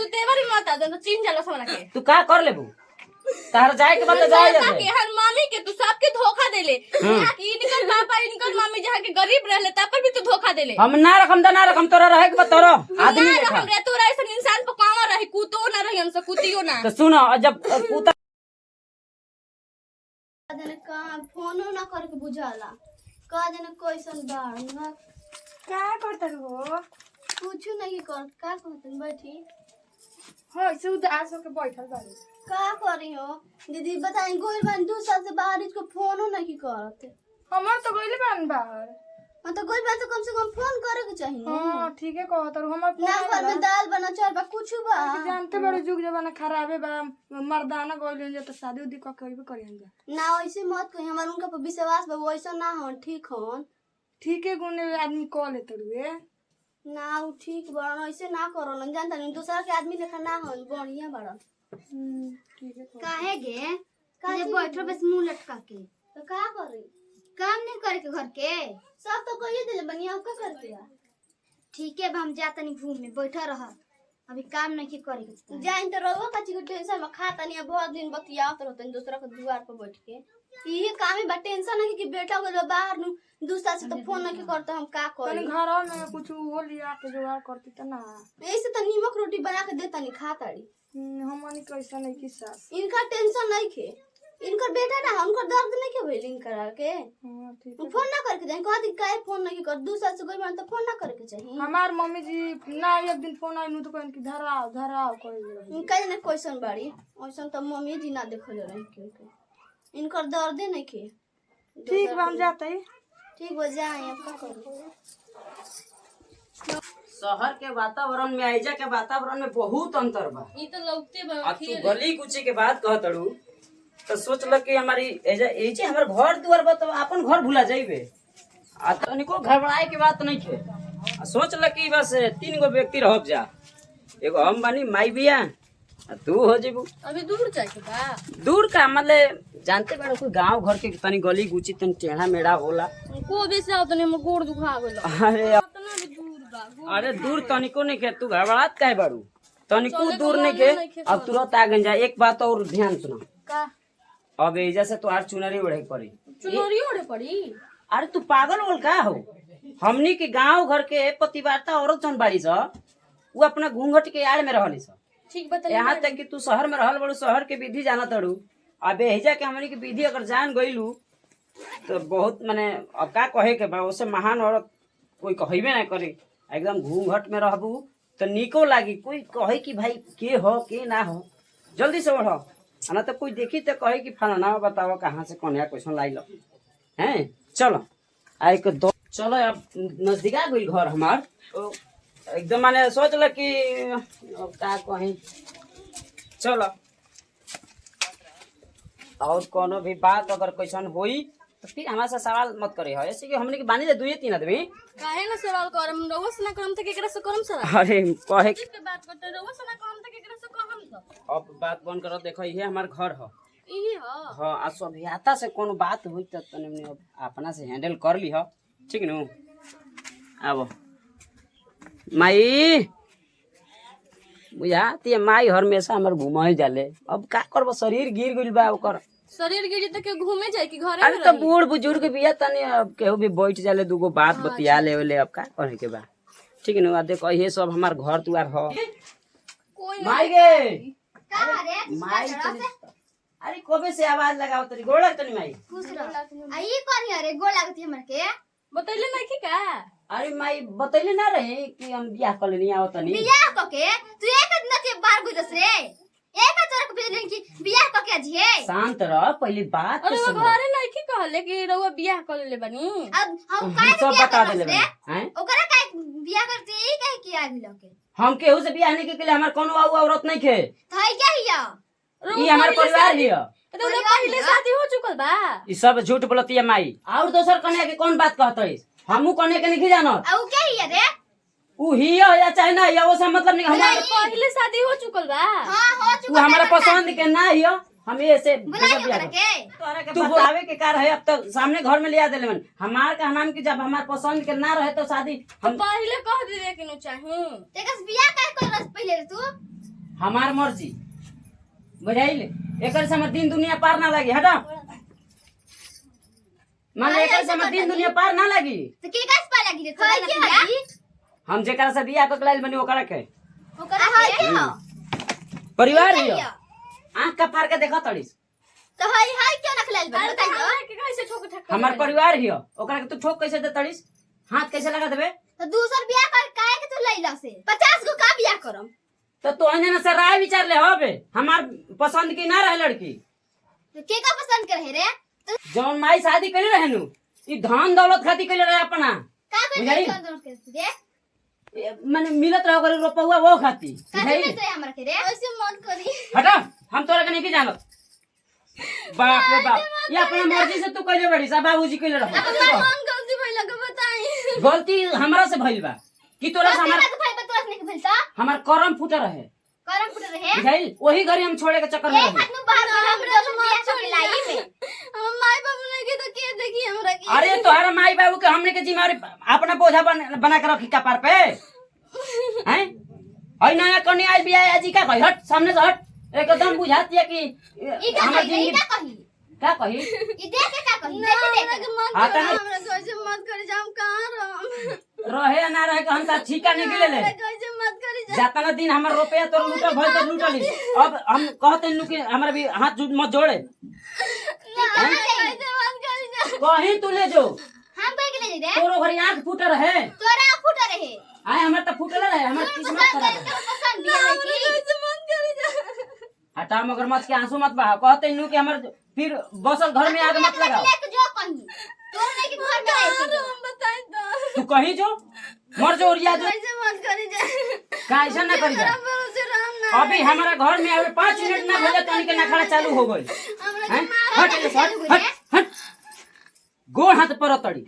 तू तेवर ही मत आ तो चीन जाला हमरा के तू का कर लेबू तार जाए के बता जाए जैसे के हर मामी के तू सबके धोखा देले यहाँ की इनकर पापा इनकर मामी जहाँ के गरीब रहले तब पर भी तू धोखा देले हम ना रखम तोरा रहे के बतरो आदमी देखा हम रे तोरा ऐसा इंसान पर कावा रही कुतो ना रही हमसे कुतियो ना तो सुनो जब कुता जने का फोनो ना करके बुझाला का जने कैसन बाड़ ना का करतन हो कुछ नहीं कर का कहतन बैठी हो से उदास होके बैठल बाड़ी का करी हो दीदी बताई गोल बन 2 साल से बाहर इसको फोनो नहीं करते हमर तो गइले बान बाहर मतलब गोल बन तो कम से कम फोन करे के चाहिए हां ठीक है कहत हमर ना घर में दाल बना चार बा कुछ बा जानते बड़े जुग जमाना खराबे बा मर्दाना गइल जे तो शादी उदी क के करियन जा ना ऐसे मत कही हमार उनका पर विश्वास बा वैसा ना हो ठीक हो ठीक है गुने आदमी कॉल लेत रुए ना उ ठीक बड़न ऐसे ना करो न जानता नहीं दूसरा के आदमी लेखा ना हो बढ़िया बड़न ठीक है काहे गे जे बैठो बस मुंह लटका के तो का करी काम नहीं करे के घर के सब तो कहिए दिले बनिया का करते है ठीक है हम जाता नहीं घूमने बैठा रह अभी काम नहीं करे के जाइन तो रहो कच्ची के टेंशन में खाता नहीं बहुत दिन बतियात रहतन दूसरा के द्वार पर बैठ के यही काम है बा टेंशन है कि बेटा गेलो बाहर नु दूसरा से तो फोन नहीं करते हम का करी तनी घर में कुछ वो लिया के जुगाड़ करती त ना ऐसे तो नीमक रोटी बना के देता नहीं खाताड़ी हमनी कैसा नहीं की सास इनका टेंशन नहीं खे इनकर बेटा ना उनका दर्द नहीं के भइल इनकर के हां ठीक है फोन ना करके जाए कहती काहे फोन नहीं कर दूसरा से कोई बात तो फोन ना करे के चाहिए हमार मम्मी जी ना एक दिन फोन आइनु तो कहन की धराओ करे इनका ने क्वेश्चन बाड़ी क्वेश्चन तो मम्मी जी ना देखल रहे क्योंकि इनकर दर्द नहीं खे ठीक बा हम जाते ही ठीक हो जाए अब का करूं शहर के वातावरण में आइजा के वातावरण में बहुत अंतर बा ई तो लौकते बा अब तू गली कुची के बात कहतड़ू तो सोच ल कि हमारी एजे हमर घर दुआर बा तो अपन घर भुला जाइबे आ तनिको घबराए के बात नहीं थे सोच ल कि बस 3 गो व्यक्ति रहब जा एगो हम बानी माई बिया तू हो जेबू अभी दूर जाए के बा दूर का मतलब जानते बड़ा कोई गांव घर के तनी गली गुची तनी टेढ़ा मेढ़ा होला को भी से आवतने हमर गोड़ दुखा गेल अरे इतना भी दूर बा अरे दूर तनिको नहीं के तू घबरात काहे बाड़ू तनिको दूर नहीं के अब तुरंत आ गन जा एक बात और ध्यान सुना का अब एजा से तोहार चुनरी ओढ़े पड़ी चुनरी ओढ़े पड़ी अरे तू पागल बोल का हो हमनी के गांव घर के पतिवार्ता औरत जन बाड़ी स वो अपना घूंघट के आड़ में रहली स ठीक बता यहाँ तक कि तू शहर में रहल बड़ू शहर के विधि जाना तड़ू अब एजा के हमनी के विधि अगर जान गइलू तो बहुत माने अब का कहे के बा उससे महान औरत कोई कहिबे ना करे एकदम घूंघट में रहबू तो निको लागी कोई कहे कि भाई के हो के ना हो जल्दी से ओढ़ ना तो कोई देखी तो कहे कि फलाना बताओ कहाँ से कौन क्वेश्चन लाई लो हैं चलो आई के दो चलो अब नजदीक आ गई घर हमार तो एकदम माने सोच ल कि अब का कहीं चलो और कोनो भी बात अगर क्वेश्चन होई तो फिर हमारे से सवाल मत करे है ऐसे कि हमने के बानी दे 2-3 आदमी काहे ना सवाल करम रोज ना करम त केकरा से करम सवाल अरे कहे के बात करते रोज ना करम त केकरा से कहम तो अब बात बंद करो देखो ये हमार घर है ई ह हाँ आ सभ्यता से कोनो बात हुई तो तने अब अपना से हैंडल कर ली हो ठीक नु अब माई बुझाती माई हमेशा हमार घुमाई जाले अब का करब शरीर गिर गइल बा ओकर शरीर गिरी त के घूमे जाए कि घरे अरे तो बूढ़ बुजुर्ग बिया तनी अब केहू भी बैठ जाले दूगो बात बतिया लेवले अब का करे के बा ठीक नु आ देखो ये सब हमार घर दुआर हो कोई माई गे का रे माई अरे कबे से आवाज लगाओ तनी गोड़ तनी माई खुश रह आई करी अरे गोड़ लागत हमर के बतैले नहीं कि का अरे माई बतैले ना रहे कि हम बियाह कर लेनी आओ तनी बियाह क के तू एक दिन के बार गुजस रे एक तोरा के बिजली की बियाह क के जिए शांत रह पहली बात अरे तो वो सुन घरे नहीं कि कहले कि रउआ बियाह कर ले बनी अब हम काहे सब बियाह बता करत देले रे हैं ओकरा काहे बियाह करते ई काहे किया गिलो के हम केहू से बियाह नहीं के लिए हमार कोनो औरत नहीं खे तो है क्या हिया ई हमार परिवार हिय तो पहले शादी हो चुकल बा ई सब झूठ बोलती है माई और दोसर कन्या के कौन बात कहत हमू कन्या के नहीं जानत आ उ क्या हिया रे ऊ हिय या चाहे ना हिय वो सब मतलब नहीं हमार पहले शादी हो चुकल बा हां हो ऊ चुका हमारा पसंद के ना हिय हम ऐसे बुलाई बियाह ओकरा कर- के तोहरा के बतावे के कार है अब तक सामने घर में लिया देले मन हमार का नाम की जब हमार पसंद के ना रहे तो शादी हम पहले कह दे कि नु चाहूं तेकस बियाह काहे करस पहिले रे तू हमार मर्जी बुझाइल। एकर से हमर दिन दुनिया पार ना लगी। हटा मान एकर से हमर दिन दुनिया पार ना लगी। तो के कास पा लगी रे तोरा के ना हगी हम जेकरा से बियाह क लाइल बनी ओकरा के ओकरा हाय के के हो परिवार हियो। आंख का फाड़ के देखा तड़ीस। तो हाय क्यों रखलाइल बा बताई दो। हमरा के कैसे ठोक ठक हमार परिवार हियो ओकरा के तू ठोक कैसे दे तड़ीस? हाथ कैसे लगा देबे? तो दूसर बियाह कर काहे के तू लइला से 50 गो का बियाह करम। तो तू अंजना से राय विचार ले होबे हमार पसंद की ना रहे लड़की। तो के का पसंद करे रे तो जौन माई शादी कइले रहनु ई धन दौलत खातिर कइले रहे अपना। का कर बुझाइल? दोनों के रे माने मिलत रहो करे रुपया वो खाती। का बुझाइल? मिलत रे हमरा के रे ऐसे मत करी हटा हम तोरा के नहीं जानत। बाप रे बाप ये अपना मर्जी से तू कइले बड़ी सा बाबूजी कइले रहो। कौन गलती भइला के बताई गलती हमरा से भइल बा कि तोरा से हमरा हमार के भाई बतवास नहीं के भइलता हमार करम फूटा रहे। करम फुट रहे बुझाइल? वही घड़ी हम छोड़े के चक्कर में ए रहे। खतनु बाहर हमरा तो बियाह कर लाई में हम माई बाबू ने के तो के देखी हमरा के अरे तोहरा माई बाबू के हमने के जिम्मेवारी अपना बोझा बना के रखी कपार पे हैं? हई नया कन्या आई बियाह आजी का कही हट सामने से हट। एकदम बुझाती है कि ई का हमर कही ई जिंदगी का कही का कही ई देख के का कही हमरा देख के देख मत हाँ, करी तने- हमरा कैसे मत करी जा हम कहां रहम रहे या ना रहे के हम त ठीका नहीं ले ले। कैसे मत करी जा जातना दिन हमर रुपया तोर लूटल भइल तो लूटली। अब हम कहते नु कि हमरा भी हाथ मत जोड़े। कैसे मत करी जा कहीं तू ले जो हम कह के ले रे तोरो घरी आंख फूट रहे। तोरा फुट रहे आए हमर त फूटल रहे हमर किस्मत पसंद खराब करे है। तो पसंद बियाह है की कैसे मत करी जा हटा मगर मत के आंसू मत बहा। कहते नु कि हमर फिर बसल घर में आग मत लगाओ। लेके जो कहीं तोर नहीं के घर में रहे थी हम बताई तो तू कहीं जो मर जो ओरिया जो कैसे मत करी जा का ऐसा ना कर जा। भरोसे राम ना अभी हमारा घर में अभी 5 मिनट ना भले तनी के नखरा चालू हो गई। हमरा हैं? हट हट हट हट गोड़ हाथ पर तड़ी।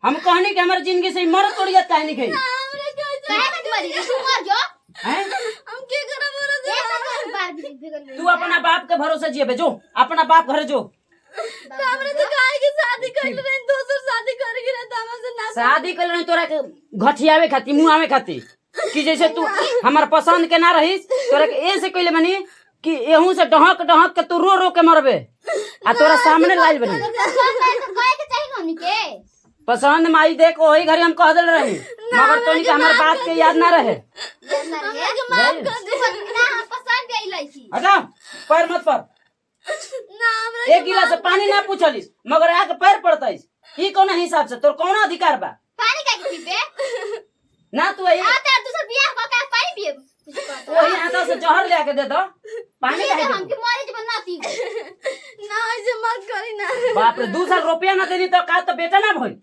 हम कहनी कि हमारी जिंदगी से मर तोड़िया काहे नहीं गई हमरा कैसे काहे मत मरी तू मर जो हैं? हम के करा भरोसे एक बार बार बिगड़ तू अपना बाप के भरोसे जिए जो अपना बाप घर जो। तो हमरा तो काहे की शादी कर ले दोसर शादी करेगी रे त हमरा से ना शादी कर नहीं तोरा के घठियावे खाती मुआवे खाती कि जैसे तू हमार पसंद के ना रहीस तोरा के ऐसे कइले बनी कि एहू से डहक डहक के तू रो रो के मरबे आ तोरा सामने लाइल बनी। कहे के चाहिए हमनी के पसंद माई देख वही घड़ी हम कह दिल रही मगर तोनी के हमार बात के याद ना रहे। हमरा के माफ कर दे ना हम पसंद भी आइलाई छी हटा पैर मत पर। ना हमरा एक गिलास से पानी ना पूछलिस मगर आके पैर पड़ताइस ई कौन हिसाब से तोर कौन अधिकार बा? पानी काहे के पीबे ना तू आई आ तेरे दूसर बियाह क के पानी पिए कुछ कहता वही हाथा से जहर ले आके दे दो पानी काहे हम दे। के मरे जब ना पी ना ऐसे मत करी ना बाप रे 2 साल रुपया ना देनी तो का तो बेटा ना भई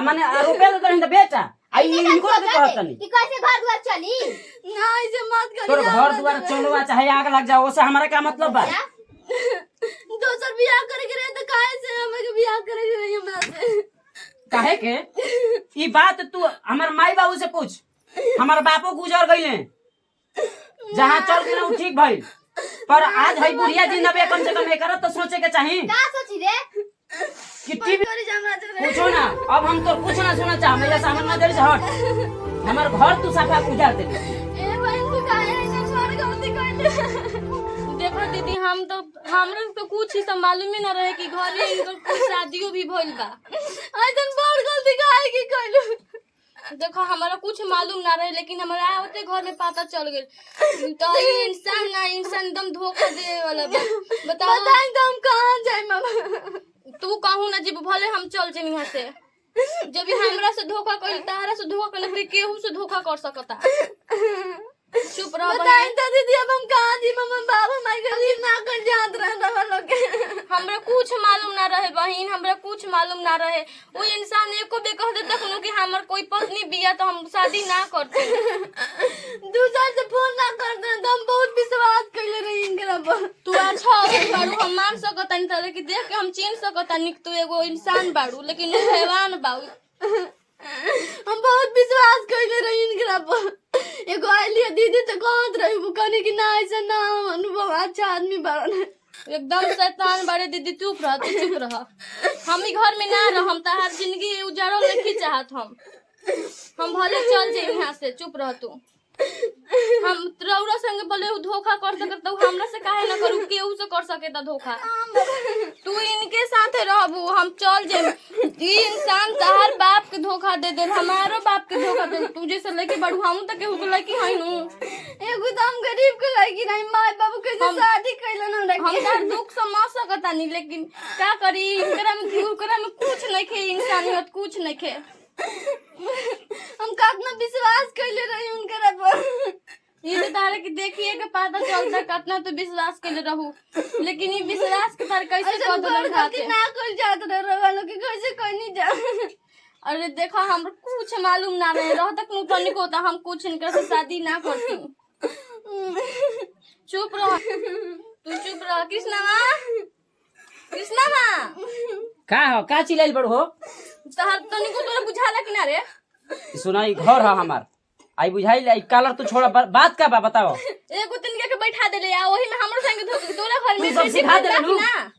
माने रुपया तो देनी तो बेटा आई इनको के कहतनी कि कैसे घर दुआर चली ना ऐसे मत करी तोर घर द्वार चलवा चाहे आग लग जाओ ओसे हमारा क्या मतलब बा? दोसर बियाह करे के रहे तो काहे से हमरा के बियाह करे के रही हमरा से काहे के ई बात तू हमार माई बाबू से पूछ। हमार बापो गुजर गइले जहां चल के ना ठीक भइल पर आज हई बुढ़िया जिंदगी कम से कम एकरा तो सोचे के चाहिए का सोची रे कि टीवी करी जा हमरा से पूछो ना। अब हम तो कुछ ना सुना चाह मेरा सामान ना दे से हट हमार घर तू साफा उजाड़ दे। ए भाई तू काहे ऐसे छोड़ गलती कर देखो दीदी हम तो हमरा तो कुछ ही तो मालूम ही ना रहे कि घरे इनकर कुछ शादियों भी भइल बा। ऐसन बड़ गलती काहे की कइलू देखो हमारा कुछ मालूम ना रहे लेकिन हमारा आवते घर में पता चल गई तो ये इंसान ना इंसान एकदम धोखा दे वाला बा। बताओ बताई तो हम कहां जाए मामा तू कहू ना जब भले हम चल जाए यहाँ से जब ये हमरा से धोखा कर तारा से धोखा कर फिर केहू से धोखा कर सकता। चुप रह बताई तो दीदी अब हम कहां जी मामा बाबा माई गरीब ना कर जात रहता वालों के हमरा कुछ मालूम ना रहे बहन हमरा कुछ मालूम ना रहे वो इंसान एको बे कह देता कोनो कि हमर कोई पत्नी बिया तो हम शादी ना करते। दूसर से फोन ना करते तो हम बहुत विश्वास कइले रही इनकरा पर तू अच्छा बाड़ू हम मान सकता नहीं तरह कि देख के हम चिन्ह सकता नहीं तू एगो इंसान बाड़ू लेकिन तू हैवान बाड़ू। हम बहुत विश्वास कइले रही इनकरा पर एगो आइलिए दीदी तो कहत रही वो कहनी कि ना ऐसा ना अनुभव अच्छा आदमी बाड़न एकदम शैतान बाड़े दीदी चुप रह तू चुप रह हम ही घर में ना रह हम तहार जिंदगी उजाड़ो नहीं चाहत हम भले चल जाए यहाँ से चुप रह तू हम रौरा संगे बोले उ धोखा कर सकत तो हमरा से काहे ना करू, केहू से कर सके त धोखा। तू इनके साथे रहबू, हम चल जेम। ई इंसान तहार बाप के धोखा दे देल, हमारो बाप के धोखा दे। तू जैसे लड़की बढ़ू, हम त केहू के लड़की हई नु। एगो तो हम गरीब के लड़की नहीं, माँ बाबू के से शादी कैलन हमरा हम के। तार दुख समझ सकता नहीं, लेकिन का करी, इनकरा में कुछ नहीं खे, इंसानियत कुछ नहीं खे। हम कितना विश्वास कैले रही उनकरा पर। ये तो तारे के देखिए के पता चलता कितना तो विश्वास के रहू, लेकिन ये विश्वास के तार कैसे ऐसे कर घर दो खातिर ना कर जात रहे वालों के कैसे कोई नहीं जा। अरे देखा, हम कुछ मालूम ना रहे रह तक नु तनिक होता, हम कुछ इनकर से शादी ना करती। चुप रह, तू चुप रह। कृष्णा का हो, का चिल्लाइल बड़ हो? तहर तनिको तोरा बुझाला कि ना रे? सुना, ई घर है हमार, आई बुझाइल। आई कलर तू छोड़ा, बात का बा बताओ। एगो तिनके के बैठा देले आ, ओही में हमरो संग धोके तोरा घर तू में सब सिखा दे ना।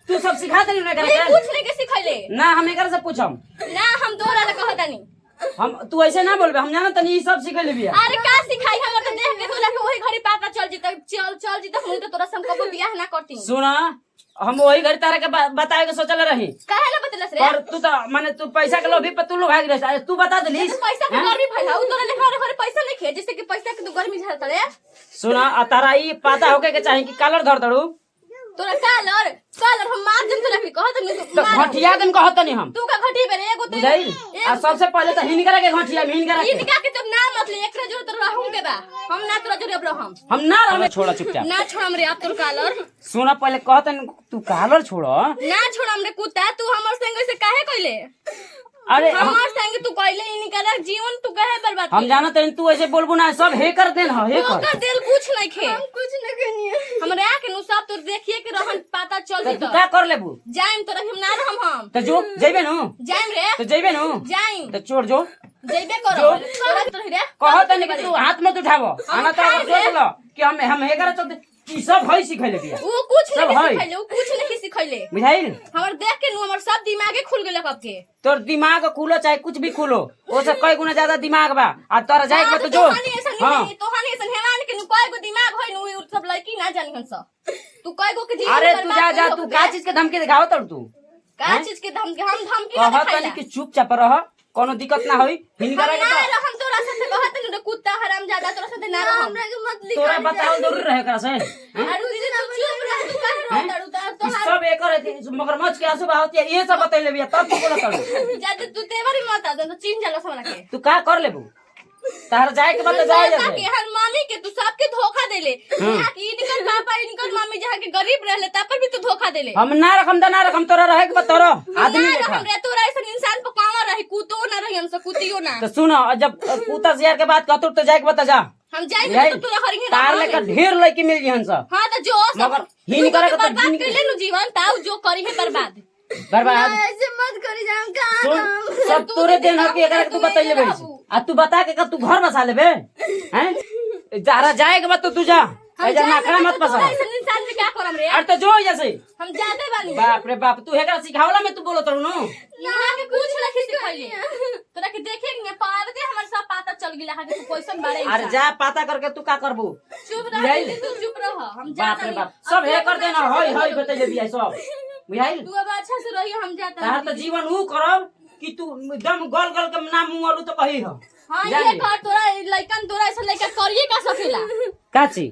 तू सब सिखा दे ना ये कुछ नहीं के सिखैले ना, हम एकरा से पूछम ना, हम तोरा ले कहतानी। हम, तू ऐसे ना बोलबे, हम जाना तनी ई सब सिखैले बिया। अरे का सिखाई, हमर त देख के तोरा के वही घड़ी पता चल जित, चल जित, हम तो तोरा संग कबो बियाह ना करती। सुना, हम वही घड़ी तारा के बताए के सोचल रही, काहे ना बतलस रे? पर तू तो माने तू पैसा के लोभी पे तू लोग भाग रहे, तू बता देलिस। तो पैसा के गर्मी भइल हौ, तोरा लेखा रे पैसा नहीं खे, जैसे कि पैसा के तू गर्मी झलत रे। सुना, आ तारा ई पता होके के चाही कि कलर धर दड़ू तोरा कालर हम मार जम तोरा के कहत नहीं तो घटिया दिन कहत नहीं हम। तू का घटी बेरे एगो तो बुझाइल? आ सबसे पहले तो हिनकरा के घटिया में हिनकरा के इनका के तो नाम मतलब एकरा जोर तो रहूं के बा, हम ना तोरा जोर अब हम ना रहबे। छोड़ा चुपचाप, ना छोड़म रे अब तोर कालर, सुना पहले कहतन तू कलर छोड़। ना छोड़म रे कुत्ता। तू हमर संग से काहे कइले? अरे हमर संग तू कइले, इनका जीवन तू काहे बर्बाद हम जाना तनी तू ऐसे बोलबू ना, सब हेकर देन ह, हेकर। ओकर दिल कुछ नहीं खे, हम कुछ नहीं कनिए। हमरा के नु सब तो देखिए के रहन पता चल तो जित। तू का कर लेबू? जाइम तोरा हम ना रहम, हम तो जो जइबे नु, जाइम रे, तो जइबे नु, जाइम तो छोड़ जो। जइबे करो तोरा तो रे। कहत नहीं कि तू हाथ मत उठावो, आना तो अगर सोच लो कि हम हेकर चलते ई सब है सिखैले बिया। वो कुछ सब नहीं है। सिखैले, वो कुछ नहीं सिखैले। बुझाइल? हमर देख के नु हमर सब दिमागे खुल गेल कब के। तोर दिमाग खुलो चाहे कुछ भी खुलो, ओसे कई गुना ज्यादा दिमाग बा। आ तोरा जाए के तो जो हां, तोहानी ऐसा हेमान के नु कय गो दिमाग होय नु, सब लड़की ना जानी हंस। तू कय गो के जीवन अरे बर्बाद तू जा जा, कर तू हो का गए। चीज के धमकी दिखाओ तू का चीज के धमकी? हम धमकी ना कहत दिखाइला। नहीं कि चुपचाप रह, कोनो दिक्कत ना होई। हिनकरा हम के ना तो रहम तोरा साथे, कहत नु कुत्ता हरामजादा तोरा साथे ना रहम। हमरा के मत लिखा। तोरा बताओ जरूर रहे करा से। अरे दीदी तू चुप रह, तू काहे रो दड़ू? ई सब एकर है, मगरमच्छ के आंसू बहावती है, ये सब बतैले बिया, तब तू बोलत हड़ू। जद तू तेवरी मत आ, तो चीन जाला समला के। तू का कर लेबू? तार जाए के बाद जाए के जैसे। हर मामी के तू सबके धोखा देले। यहाँ की इनकर पापा इनकर मामी जहाँ के गरीब रहले ता पर भी तू धोखा देले। हम ना रखम त ना रखम, तोरा रहे के बाद तोरा आदमी ना देखा। हमरे तोरा ऐसा इंसान पर कावा रही, कुतो ना रही, हमसे कुतियो ना। तो सुनो, जब पूता शेयर के बात कहतू तो जाए के बता जा। हम जाए तो तोरा हरिंगे ना। तार लेकर ढेर लड़की मिल जी हंस। हां तो जो सब मगर हिन करे के तो बर्बाद जिंदगी- कर ले नु जीवन, ताऊ जो करी है बर्बाद। बर्बाद ऐसे मत करी जाम का। सुन, सब तोरे देन हकी एकरा के तू बतैले बैठ। आ तू बता के का तू घर बसा लेबे हैं? जरा जाए के बाद तो तू जा, ऐजा नाकरा मत पसा। ऐसा इंसान में क्या करम रे? अरे तो जो जैसे। हम जाते बानी। बाप रे बाप, तू हेकरा सिखावला में तू बोलत रहू नु। यहाँ के कुछ नहीं सिखाइले। तोरा के देखे के पावते हमर सब पता चल गेला है कि तू कैसन बारे। अरे जा पता करके तू का करबू? चुप रह दीदी, तू चुप रह, हम बाप जाते रे बाप, सब हेकर देना हई हई बतैले बिया सब। बुझाइल? तू अब अच्छा से रही, हम जाते तार तो जीवन ऊ करब कि तू एकदम गल गल के ना मुंह अलू तो कही हो। हाँ जाने। ये कर, तोरा लइकन तोरा ऐसा लइका करिए का सकेला। काची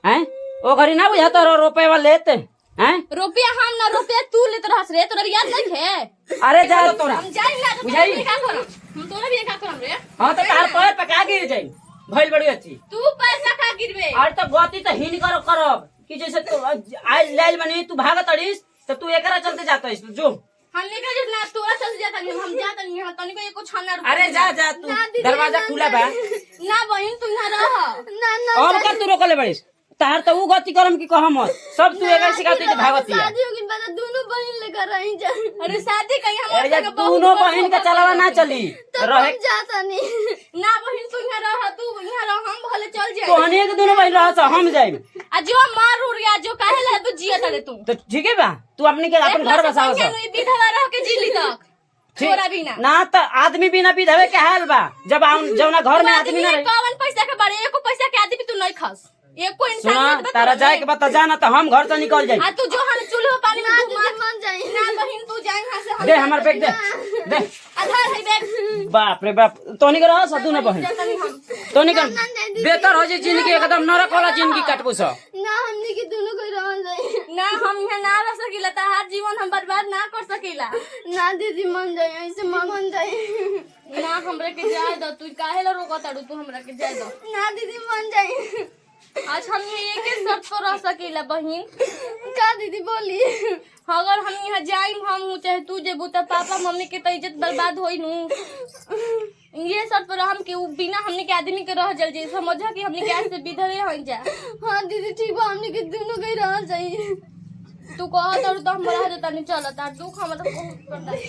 हैं? ओ घरी ना बुझा तो रुपए वाले लेते हैं? रुपया हम ना, रुपया तू लेत रहस रे, तोरा याद नहीं है? अरे जा तोरा। हम जाई ना तो बुझाई? तोरा भी का करम, हम तोरा भी का करम रे। हां तो तार पैर पे का गिर जाई, भइल बड़ी अच्छी। तू पैसा का गिरबे? अरे तो गति तो हिन करो करब कि जैसे तू आज लाइल बनी, तू भागत अड़ीस तो तू एकरा चलते जात हइस जो। हम लेकर जो ना तोरा चल जाता नहीं, हम जाता नहीं, हम तनिको एको छाना रुपया। अरे जा जा, तू दरवाजा खुला बा। ना बहिन तू यहाँ रह। ना ना हम का तू रोकले बड़ीस? तार तो ऊ गति करम कि कह मत, सब तू एकरा सिखाती के भागती है। शादी होगी बाद दोनों बहन लेकर रही जा। अरे शादी कहीं हम अरे जब दोनों बहन का चलावा ना चली तो रहे हम जाता नहीं। ना बहिन तू यहाँ रह, तू यहाँ रह, हम भले चल जाए। तो हने के दोनों बहन रह हम जाइब। आ जो मार उड़ गया, जो काहे ला तू जिया तारे तू। तो ठीक है बा, तू अपने के अपन घर बसाओ सब। विधवा रह के जी ली तक छोरा भी ना तो आदमी बिना विधवे के हाल बा। जब जौना घर में आदमी ना रही, कौन पैसा के बारे, एको पैसा शादी भी तू नहीं खास एको इंसान सुना नहीं बता तारा जाए के बता जाना तो हम घर से निकल जाई। आ तू जो हम चूल्हे पानी में ना डूब दीदी मन जाई ना बहन तू जाए यहाँ से दे हमार बैग दे दे। आधार है बैग बाप रे बाप तोनी के रह सदू न बहन जातनी हम तोनी कर बेहतर हो जी जिंदगी एकदम नरक वाला जिंदगी काटबू स। ना हमनी के दोनों कोई रहल जाई ना हम यहाँ ना रह सकीला तहार जीवन हम बर्बाद ना कर सकीला ना दीदी मन जाई ऐसे मन जाई ना हमरा के जाए दो तू काहे ला रोका ताड़ू तू हमरा के जाए दो ना दीदी मन जाई आज हम ये एक ही शर्त पर रह सकीला बहन का दीदी बोली अगर हम यहाँ जाइम हम हूँ चाहे तू जेबू तो पापा मम्मी के तो इज्जत बर्बाद होई नू ये शर्त पर हम के उ बिना हमने के आदमी के रह जल जाई समझा कि हमने के आज से विधवे हो जा। हाँ दीदी ठीक बा हमनी के दोनों कोई रहल जाई तू कह तो हम रह जाता नहीं चलता दुख हमरा बहुत पड़ता